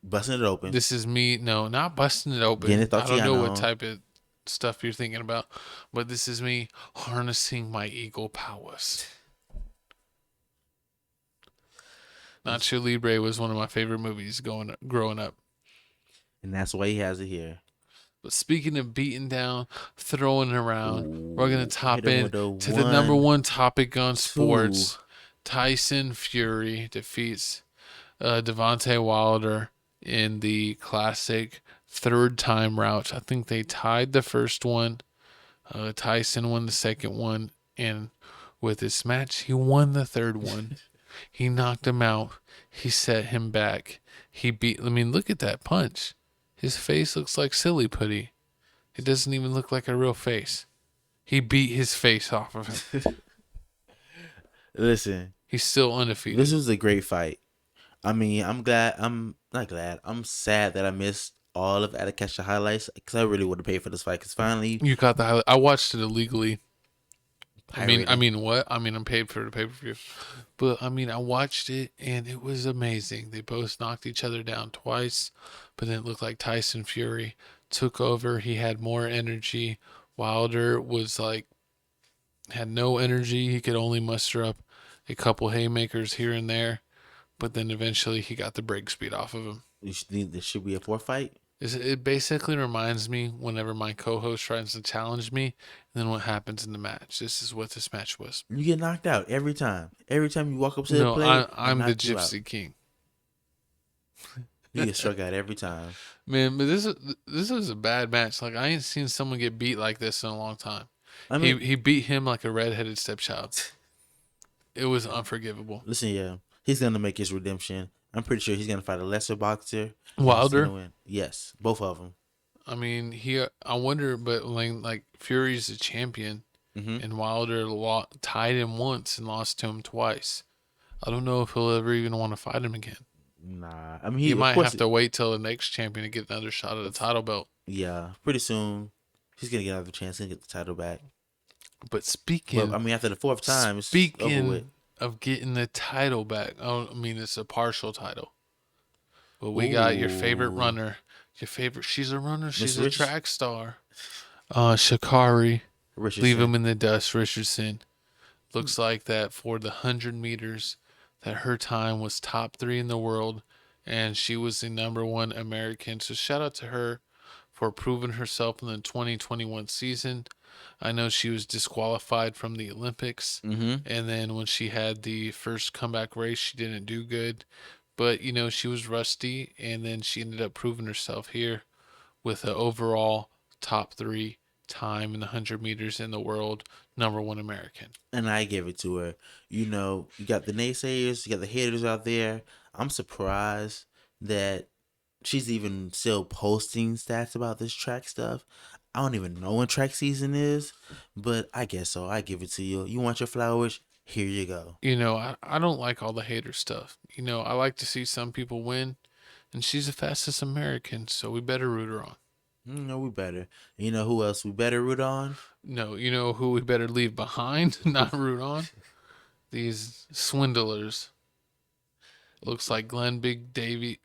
busting it open. This is me. No, not busting it open. I don't know what type of stuff you're thinking about, but this is me harnessing my eagle powers. Nacho Libre was one of my favorite movies growing up. And that's why he has it here. But speaking of beating down, throwing around, we're going to top in to the one, number one topic on sports. 2. Tyson Fury defeats Devontae Wilder in the classic third time route. I think they tied the first one. Tyson won the second one. And with this match, he won the third one. He knocked him out. He set him back. Look at that punch. His face looks like silly putty. It doesn't even look like a real face. He beat his face off of him. Listen. He's still undefeated. This was a great fight. I mean, I'm sad that I missed all of it. I had to catch the highlights because I really would have paid for this fight because finally. You caught the highlight. I watched it illegally. Pirated. I mean what? I mean, I'm paid for the pay-per-view. But, I mean, I watched it, and it was amazing. They both knocked each other down twice, but then it looked like Tyson Fury took over. He had more energy. Wilder was had no energy. He could only muster up a couple haymakers here and there, but then eventually he got the break speed off of him. You think there should be a 4th fight? It basically reminds me whenever my co-host tries to challenge me, and then what happens in the match. This is what this match was. You get knocked out every time. Every time you walk up to the plate, I'm the Gypsy King. You get struck out every time. Man, but this is a bad match. Like, I ain't seen someone get beat like this in a long time. I mean, he beat him like a redheaded stepchild. It was unforgivable. Listen, yeah, he's gonna make his redemption. I'm pretty sure he's gonna fight a lesser boxer. Wilder? Yes, both of them. I mean, I wonder, but like Fury's a champion, and Wilder tied him once and lost to him twice. I don't know if he'll ever even want to fight him again. Nah, I mean, he might have to wait till the next champion to get another shot at the title belt. Yeah, pretty soon he's gonna get another chance and get the title back. But after the 4th time, it's over with. Of getting the title back. It's a partial title. But we got your favorite runner. She's a runner. She's a track star. Sha'Carri. Leave him in the dust, Richardson. Looks like that for the 100 meters that her time was top 3 in the world. And she was the number 1 American. So shout out to her for proving herself in the 2021 season. I know she was disqualified from the Olympics. And then when she had the first comeback race, she didn't do good. But, she was rusty. And then she ended up proving herself here with an overall top 3 time in the 100 meters in the world, number 1 American. And I give it to her. You got the naysayers, you got the haters out there. I'm surprised that she's even still posting stats about this track stuff. I don't even know when track season is, but I guess so. I give it to you. You want your flowers? Here you go. I don't like all the hater stuff. I like to see some people win, and she's the fastest American, so we better root her on. No, we better. You know who else we better root on? No, you know who we better leave behind, not root on? These swindlers. Looks like Glenn Big Baby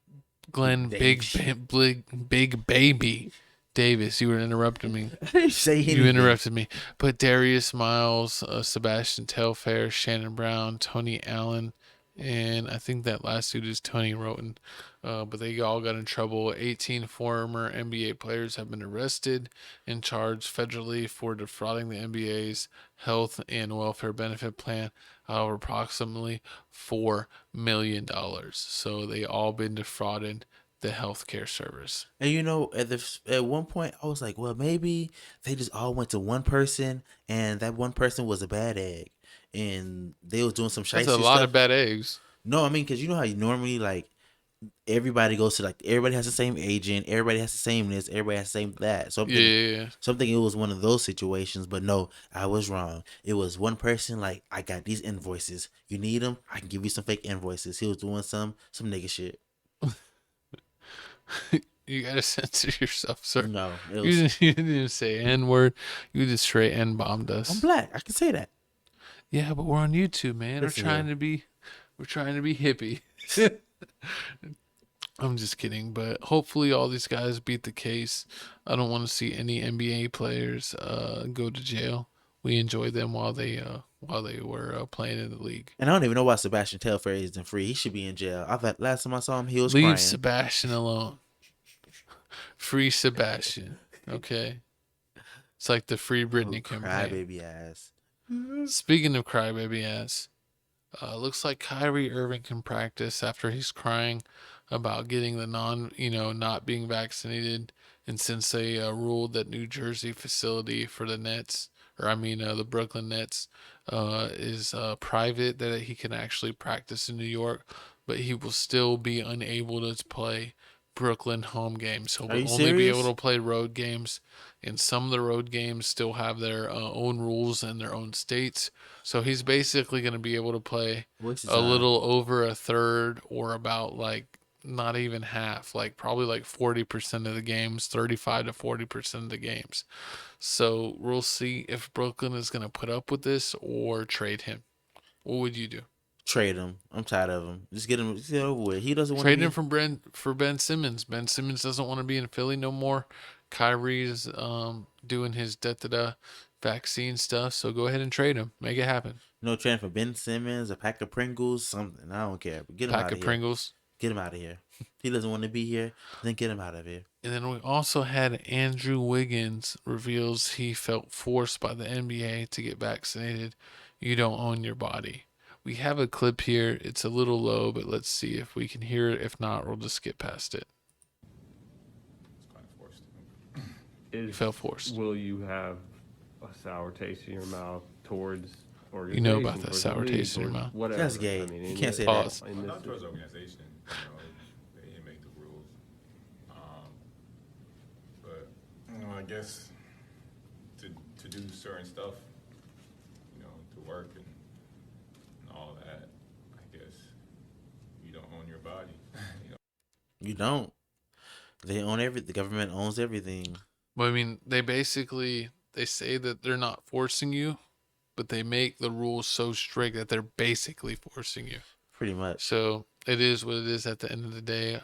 Davis, you were interrupting me. I didn't say anything. You interrupted me. But Darius Miles, Sebastian Telfair, Shannon Brown, Tony Allen, and I think that last dude is Tony Roten. But they all got in trouble. 18 former NBA players have been arrested and charged federally for defrauding the NBA's health and welfare benefit plan of approximately $4 million. So they all been defrauded the healthcare service. And you know, at one point, I was like, well, maybe they just all went to one person, and that one person was a bad egg, and they was doing some shit. That's a lot of bad eggs. No, I mean, because you know how you normally like everybody goes to like everybody has the same agent, everybody has the same this, everybody has the same that. So I'm thinking it was one of those situations, but no, I was wrong. It was one person. Like, I got these invoices. You need them? I can give you some fake invoices. He was doing some nigga shit. You gotta censor yourself, sir. No, you didn't even say N-word. You just straight N-bombed us. I'm black. I can say that. Yeah, but we're on YouTube, man. We're trying to be hippie. I'm just kidding, but hopefully all these guys beat the case. I don't want to see any NBA players go to jail. We enjoyed them while they were playing in the league. And I don't even know why Sebastian Telfair isn't free. He should be in jail. I thought last time I saw him, he was crying. Leave Sebastian alone. Free Sebastian. Okay. It's like the Free Britney campaign. Crybaby ass. Speaking of crybaby ass, looks like Kyrie Irving can practice after he's crying about getting the not being vaccinated. And since they ruled that New Jersey facility for the Nets, the Brooklyn Nets, is private, that he can actually practice in New York, but he will still be unable to play Brooklyn home games. He'll only be able to play road games, and some of the road games still have their own rules and their own states. So he's basically going to be able to play a little over a third, or about like not even half, like probably like 40% of the games, 35 to 40% of the games. So we'll see if Brooklyn is going to put up with this or trade him. What would you do? Trade him. I'm tired of him. Just get him over with. He doesn't want to trade him for Ben Simmons. Ben Simmons doesn't want to be in Philly no more. Kyrie's doing his vaccine stuff, so go ahead and trade him. Make it happen. No trading for Ben Simmons, a pack of Pringles, something. I don't care. But get him out of here. Pack of Pringles. Get him out of here. He doesn't want to be here. Then get him out of here. And then we also had Andrew Wiggins reveals he felt forced by the NBA to get vaccinated. You don't own your body. We have a clip here. It's a little low, but let's see if we can hear it. If not, we'll just skip past it. It's kind of forced. You felt forced. Will you have a sour taste in your mouth towards organization? You know about that sour taste in your mouth. Whatever. That's gay. You can't say Pause. that. Not towards organization. They make the rules. But I guess to do certain stuff, to work and all that, I guess you don't own your body. You don't. They own everything. The government owns everything. Well, they say that they're not forcing you, but they make the rules so strict that they're basically forcing you. Pretty much. So it is what it is at the end of the day.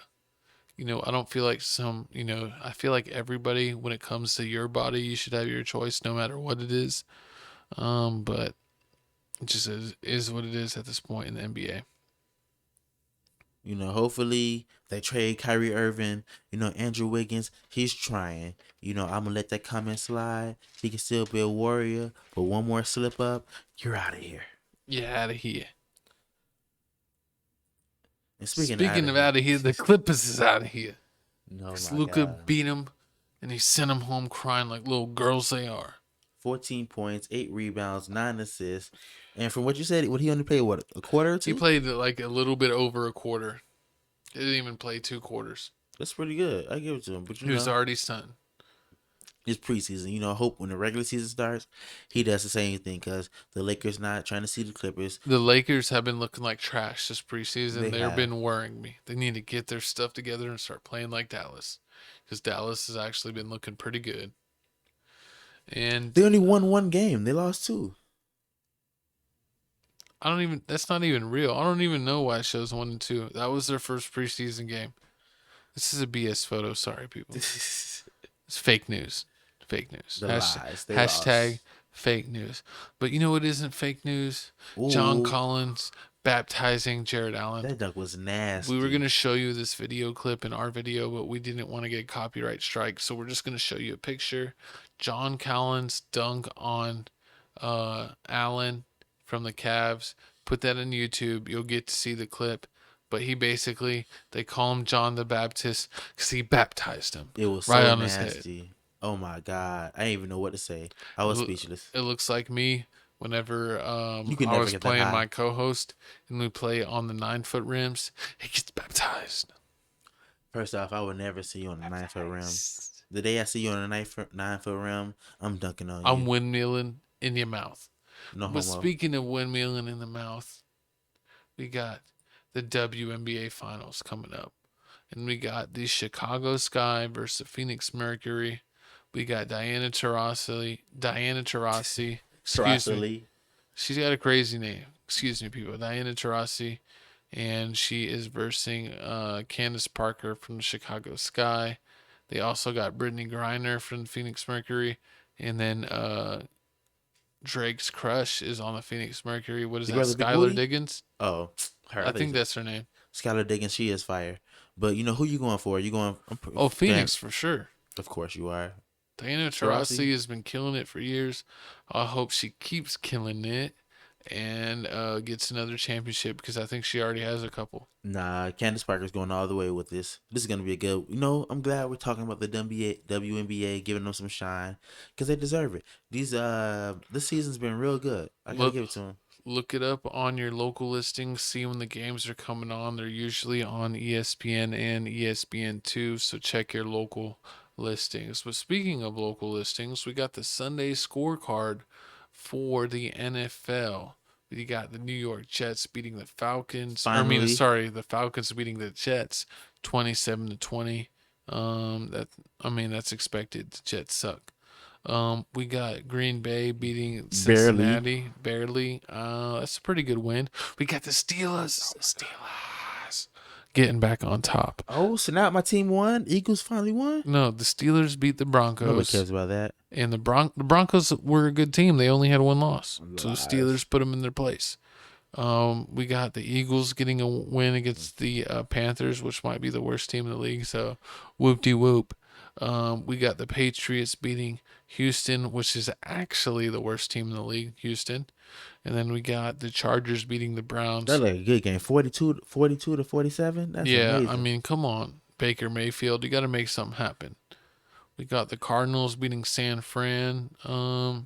I don't feel like I feel like everybody, when it comes to your body, you should have your choice no matter what it is. But it just is what it is at this point in the NBA. Hopefully they trade Kyrie Irving. Andrew Wiggins, he's trying. I'm going to let that comment slide. He can still be a warrior, but one more slip up, you're out of here. You're out of here. And speaking of out of here, the Clippers is out of here. No, Luka beat him, and he sent him home crying like little girls they are. 14 points, 8 rebounds, 9 assists. And from what you said, he only played, a quarter or two? He played like a little bit over a quarter. He didn't even play 2 quarters. That's pretty good. I give it to him. But he was already stunned. It's preseason. I hope when the regular season starts, he does the same thing, because the Lakers not trying to see the Clippers. The Lakers have been looking like trash this preseason. They've been worrying me. They need to get their stuff together and start playing like Dallas, because Dallas has actually been looking pretty good. And they only won 1 game. They lost 2. That's not even real. I don't even know why it shows 1 and 2. That was their first preseason game. This is a BS photo. Sorry, people. It's fake news. Fake news. The lies. They Hashtag lost. fake news. But you know what isn't fake news? Ooh. John Collins baptizing Jared Allen. That duck was nasty. We were going to show you this video clip in our video, but we didn't want to get copyright strike. So we're just going to show you a picture. John Collins dunk on Allen from the Cavs. Put that on YouTube. You'll get to see the clip. But he basically, they call him John the Baptist because he baptized him. It was right so on his nasty. head. Oh my God. I didn't even know what to say. I was speechless. It looks like me whenever I never was get that playing high. my co-host and we play on the 9-foot rims. He gets baptized. First off, I would never see you on the 9-foot rim. The day I see you on the 9-foot rim, I'm dunking on you. I'm windmilling in your mouth. No But homo. speaking of windmilling in the mouth, we got the WNBA finals coming up. And we got the Chicago Sky versus the Phoenix Mercury. We got Diana Taurasi. Excuse me. She's got a crazy name. Excuse me, people. Diana Taurasi. And she is versing Candace Parker from the Chicago Sky. They also got Brittany Griner from the Phoenix Mercury. And then Drake's crush is on the Phoenix Mercury. What is that? Skylar Diggins? Oh, her. I think that's her name. Skylar Diggins. She is fire. But you know who you going for? You going? Phoenix for sure. Of course you are. Diana Taurasi has been killing it for years. I hope she keeps killing it and gets another championship because I think she already has a couple. Nah, Candace Parker's going all the way with this. This is gonna be a good. You know, I'm glad we're talking about the WNBA, giving them some shine because they deserve it. This season's been real good. I gotta give it to them. Look it up on your local listings. See when the games are coming on. They're usually on ESPN and ESPN2, so check your local listings. But speaking of local listings, we got the Sunday scorecard for the NFL. We got the New York Jets beating the Falcons. Finally. The Falcons beating the Jets 27-20. That's expected. The Jets suck. We got Green Bay beating Cincinnati barely. That's a pretty good win. We got the Steelers. Getting back on top. Oh, so now my team won. Eagles finally won. No, the Steelers beat the Broncos. Nobody cares about that. And the Broncos were a good team. They only had one loss. So the Steelers put them in their place. We got the Eagles getting a win against the Panthers, which might be the worst team in the league. So whoop-de-whoop. We got the Patriots beating Houston, which is actually the worst team in the league, Houston. And then we got the Chargers beating the Browns. That's like a good game. 42 to 47. That's amazing. I mean, come on, Baker Mayfield. You got to make something happen. We got the Cardinals beating San Fran. I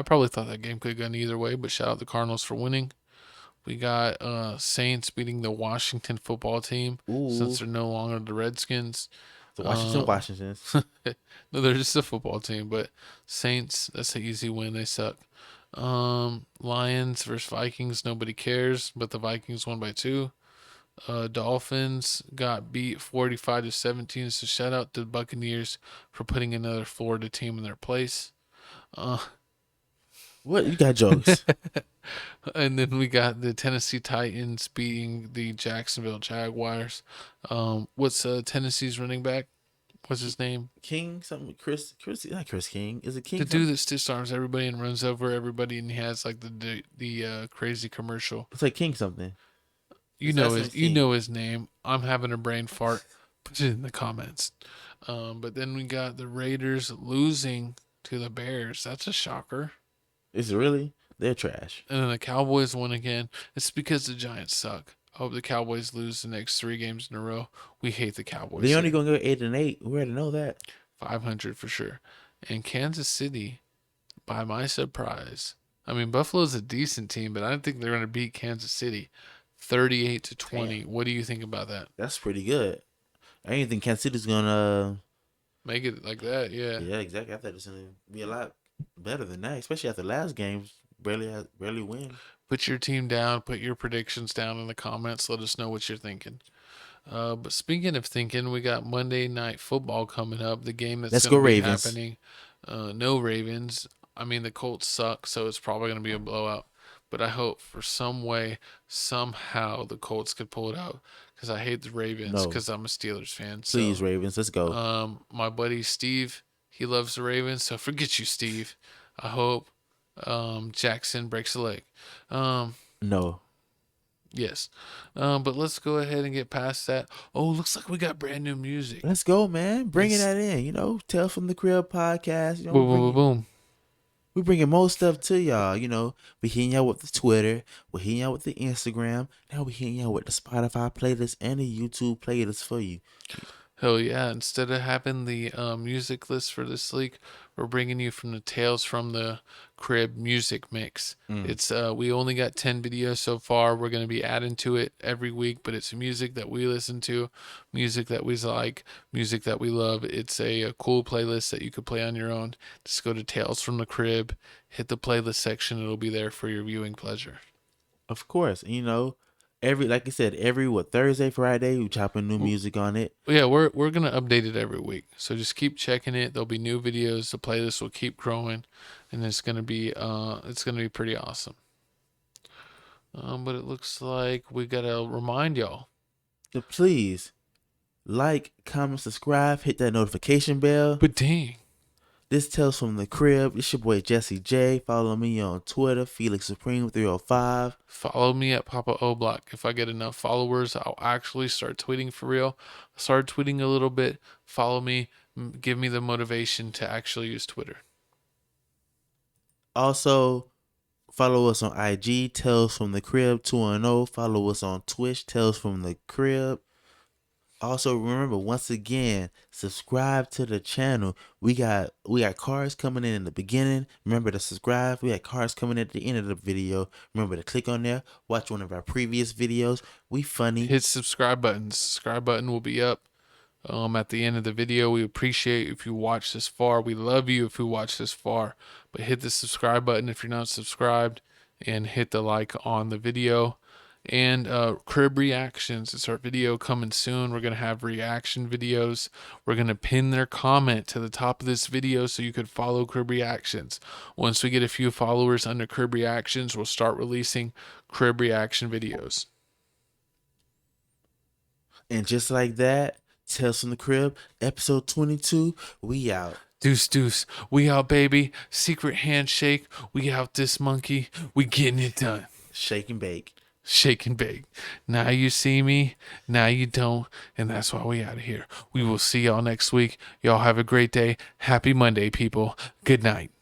probably thought that game could have gone either way, but shout out the Cardinals for winning. We got Saints beating the Washington football team since they're no longer the Redskins. The Washingtons. No, they're just a football team, but Saints, that's an easy win. They suck. Lions versus Vikings, nobody cares, but the Vikings won by 2. Dolphins got beat 45-17, so shout out to the Buccaneers for putting another Florida team in their place. What? You got jokes. And then we got the Tennessee Titans beating the Jacksonville Jaguars. What's Tennessee's running back? What's his name? King something. Chris, not Chris King. Is it King? The dude that stiff arms everybody and runs over everybody and he has like the crazy commercial. It's like King something. You know his name. I'm having a brain fart. Put it in the comments. But then we got the Raiders losing to the Bears. That's a shocker. Is it really? They're trash. And then the Cowboys won again. It's because the Giants suck. I hope the Cowboys lose the next 3 games in a row. We hate the Cowboys. They only gonna go 8-8. We already know that. 500 for sure. And Kansas City, by my surprise, I mean Buffalo's a decent team, but I don't think they're gonna beat Kansas City 38-20. Damn. What do you think about that? That's pretty good. I didn't think Kansas City's gonna make it like that. Yeah. Yeah, exactly. I thought it's gonna be a lot better than that, especially after last game. Barely win. Put your team down. Put your predictions down in the comments. Let us know what you're thinking. But speaking of thinking, we got Monday Night Football coming up. The game that's going to be happening. No Ravens. I mean, the Colts suck, so it's probably going to be a blowout. But I hope for some way, somehow, the Colts could pull it out. because I hate the Ravens No. because I'm a Steelers fan. Please, So, Ravens, let's go. my buddy Steve, he loves the Ravens, so forget you, Steve. I hope Jackson breaks a leg. No. Yes. But let's go ahead and get past that. Oh, looks like we got brand new music. Let's go, man. Bringing It's- that in. You know, Tales from the Crib podcast. You know, Boom, boom, boom, boom. we bringing more stuff to y'all. You know, we hitting y'all with the Twitter. We're hitting y'all with the Instagram. Now we hitting y'all with the Spotify playlist and the YouTube playlist for you. Hell yeah. Instead of having the music list for this week, we're bringing you from the Tales from the Crib music mix. It's we only got 10 videos so far. We're going to be adding to it every week, but it's music that we listen to, music that we like, music that we love. It's a cool playlist that you could play on your own. Just go to Tales from the Crib, hit the playlist section. It'll be there for your viewing pleasure. Of course, you know, like I said, every Thursday, Friday, we chopping new music on it. Yeah, we're gonna update it every week. So just keep checking it. There'll be new videos. The playlist will keep growing, and it's gonna be pretty awesome. But it looks like we gotta remind y'all. So please, like, comment, subscribe, hit that notification bell. But dang. This Tales from the Crib. It's your boy Jesse J. Follow me on Twitter, Felix Supreme 305. Follow me at Papa O Block. If I get enough followers, I'll actually start tweeting for real. Start tweeting a little bit. Follow me. Give me the motivation to actually use Twitter. Also, follow us on IG, Tales from the Crib 210. Follow us on Twitch, Tales from the Crib. Also, remember, once again, subscribe to the channel. We got cards coming in the beginning. Remember to subscribe. We got cards coming at the end of the video. Remember to click on there. Watch one of our previous videos. We funny. Hit subscribe button. Subscribe button will be up at the end of the video. We appreciate if you watch this far. We love you if you watch this far. But hit the subscribe button if you're not subscribed, and hit the like on the video. And Crib reactions. It's our video coming soon. We're gonna have reaction videos. We're gonna pin their comment to the top of this video so you could follow Crib reactions. Once we get a few followers under Crib reactions, we'll start releasing Crib reaction videos. And just like that, Tales from the Crib, episode 22, we out. Deuce, deuce. We out, baby. Secret handshake. We out this monkey. We getting it done. Shake and bake. Shake and bake. Now you see me, now you don't, and that's why we out of here. We will see y'all next week. Y'all have a great day. Happy Monday, people. Good night.